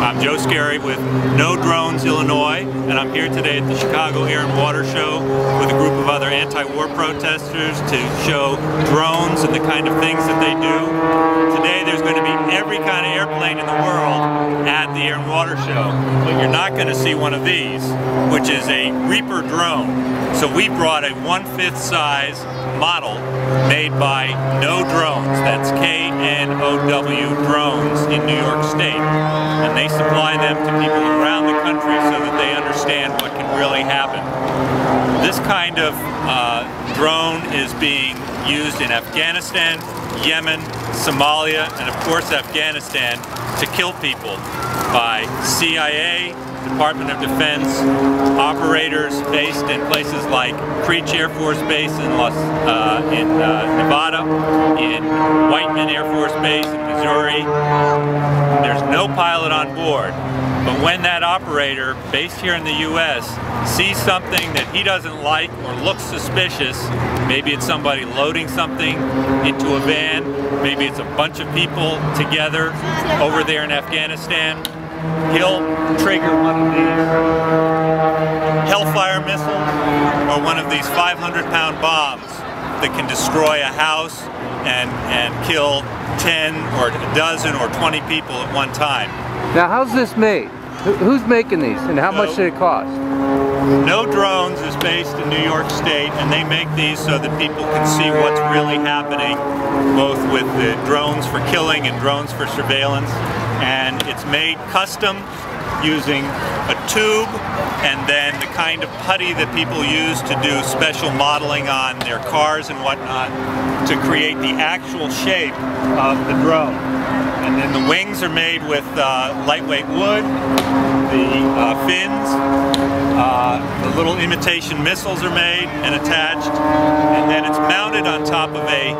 I'm Joe Scarry with No Drones, Illinois, and I'm here today at the Chicago Air and Water Show with a group of other anti-war protesters to show drones and the kind of things that they do. Today there's going to be every kind of airplane in the world at the Air and Water Show, but you're not going to see one of these, which is a Reaper drone. So we brought a 1/5 size model made by No Drones, that's K-N-O-W Drones in New York State. And they supply them to people around the country so that they understand what can really happen. This kind of drone is being used in Afghanistan, Yemen, Somalia, and of course Afghanistan to kill people by CIA, Department of Defense, operators based in places like Creech Air Force Base in Nevada, in Whiteman Air Force Base in Missouri. There's no pilot on board, but when that operator based here in the US sees something that he doesn't like or looks suspicious, maybe it's somebody loading something into a van, maybe it's a bunch of people together over there in Afghanistan, he'll trigger one of these Hellfire missiles or one of these 500-pound bombs that can destroy a house and kill 10 or a dozen or 20 people at one time. Now, how's this made? Who's making these, and how much did it cost? No Drones is based in New York State, and they make these so that people can see what's really happening, both with the drones for killing and drones for surveillance. And it's made custom using a tube and then the kind of putty that people use to do special modeling on their cars and whatnot to create the actual shape of the drone. And then the wings are made with lightweight wood, the fins, the little imitation missiles are made and attached, and then it's mounted on top of a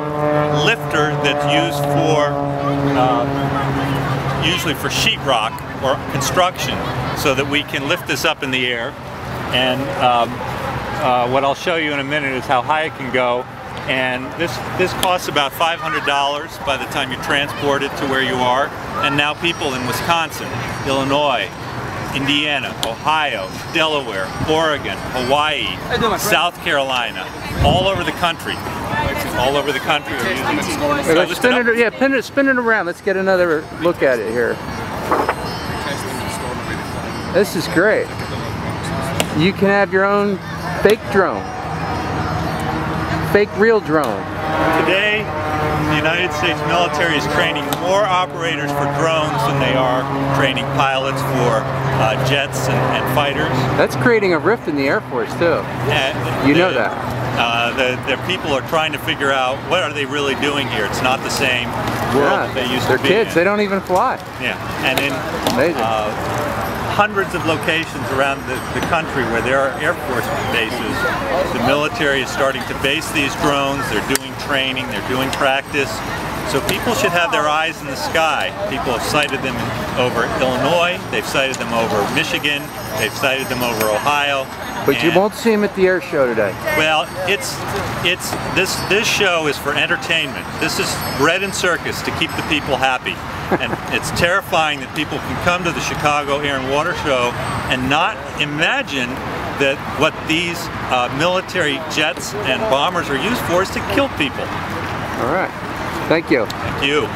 lifter that's used for usually for sheetrock or construction, so that we can lift this up in the air. And what I'll show you in a minute is how high it can go. And this costs about $500 by the time you transport it to where you are. And now people in Wisconsin, Illinois, Indiana, Ohio, Delaware, Oregon, Hawaii, South Carolina, all over the country. All over the country are using it. Hey, let's spin it, yeah, spin it around. Let's get another look at it here. This is great. You can have your own fake drone. Fake real drone. Today, the United States military is training more operators for drones than they are training pilots for jets and fighters. That's creating a rift in the Air Force too. You know that. The people are trying to figure out what are they really doing here. It's not the same world that they used to be in. They're kids, they don't even fly. Yeah, and in hundreds of locations around the country where there are Air Force bases, the military is starting to base these drones. They're doing training, they're doing practice. So people should have their eyes in the sky. People have sighted them over Illinois, they've sighted them over Michigan, they've sighted them over Ohio. But you won't see them at the air show today. Well, this show is for entertainment. This is bread and circus to keep the people happy. And it's terrifying that people can come to the Chicago Air and Water Show and not imagine that what these military jets and bombers are used for is to kill people. All right. Thank you. Thank you.